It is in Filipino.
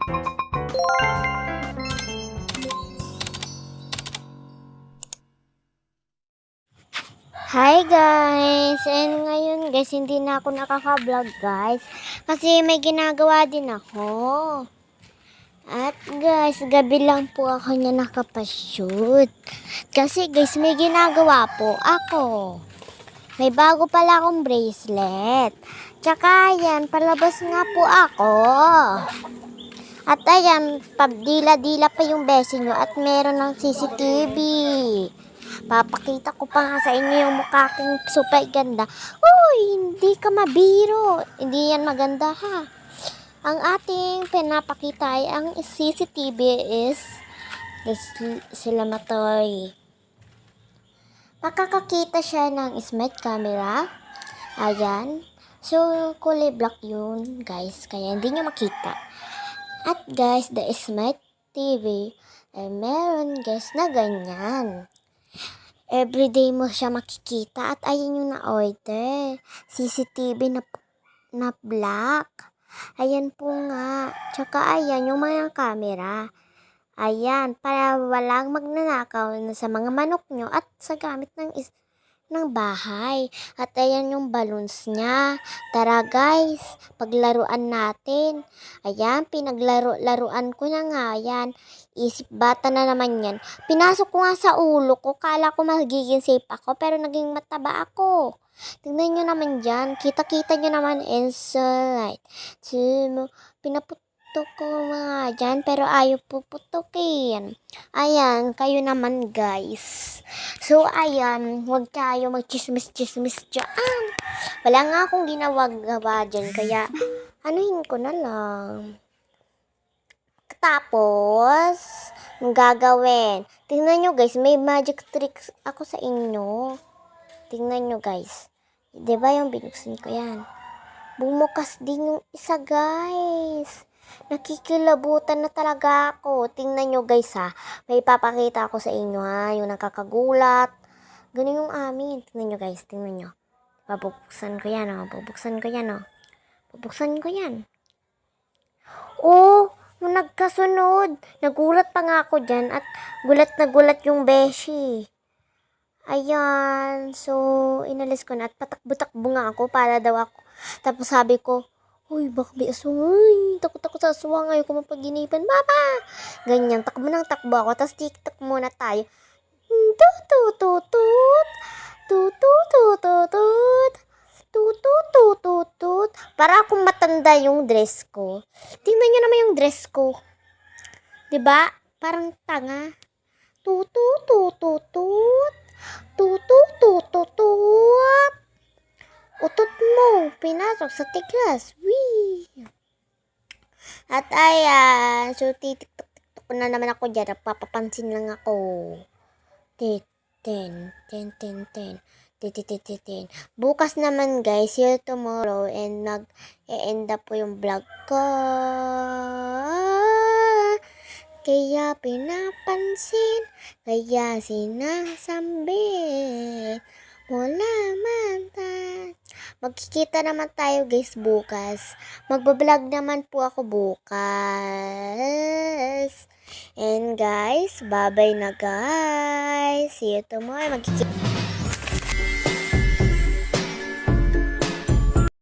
Hi guys! And ngayon guys, hindi na ako nakaka-vlog guys. Kasi may ginagawa din ako. At guys, gabi lang po ako niya nakapashoot. Kasi guys, may ginagawa po ako. May bago pala akong bracelet. Tsaka yan, palabas nga po ako. At ayan, pabdila-dila pa yung besin nyo at meron ng CCTV. Papakita ko pa nga sa inyo yung mukha kong super ganda. Uy, hindi ka mabiro. Hindi yan maganda ha. Ang ating pinapakita ay ang CCTV is Silamatori. Makakakita siya ng smart camera. Ayan. So, kulay black yun guys. Kaya hindi nyo makita. At guys, the smart TV ay meron guys na ganyan. Everyday mo siya makikita at ayun yung na-order. CCTV na black. Ayan po nga. Tsaka ayan yung mga camera. Ayan, para walang magnanakaw sa mga manok nyo at sa gamit ng bahay. At ayan yung balloons niya. Tara guys, paglaruan natin. Ayan, pinaglaro-laruan ko na nga yan. Isip bata na naman yan. Pinasok ko nga sa ulo ko. Kala ko magiging safe ako, pero naging mataba ako. Tingnan nyo naman dyan. Kita-kita nyo naman insulate. Pinaputok ko mga dyan, pero ayaw puputukin. Ayan, kayo naman guys. So, ayan, huwag tayo mag-chismis-chismis dyan. Wala nga akong ginawa dyan, kaya anuhin ko na lang. Tapos, gagawin. Tingnan nyo guys, may magic tricks ako sa inyo. Tingnan nyo guys. Diba yung binuksan ko yan? Bumukas din yung isa guys. Nakikilabutan na talaga ako. Tingnan nyo guys ha. May papakita ako sa inyo ha. Yung nakakagulat. Ganun yung amin. Tingnan nyo guys. Tingnan nyo. Babuksan ko yan o. Bubuksan ko yan o. Bubuksan ko yan. Oh! Nung nagkasunod. Nagulat pa nga ako dyan. At gulat na gulat yung beshi. Ayan. So, inalis ko na. At patakbo-takbo nga ako para daw ako. Tapos sabi ko, uy, baka may aswang. Takot ako sa aswang. Ayaw ko mapaginipan. Mama! Ganyan. Takbo ng takbo ako. Tapos TikTok muna tayo. Tutututut. Tutututut. Tutututut. Para akong matanda yung dress ko. Tingnan nyo naman yung dress ko. Diba? Parang tanga. Tutututut. Tutututut. Utot mo, pinasok sa tigas. Wee! At ayan, so titiktok ko na naman ako dyan. Papapansin lang ako. Ten. Bukas naman guys, see you tomorrow. And nag-e-end up po yung vlog ko. Kaya pinapansin, kaya sinasambit. Wala mata. Magkikita naman tayo guys bukas. Magbablog naman po ako bukas. And guys, bye-bye na guys. See you tomorrow. Magkikita.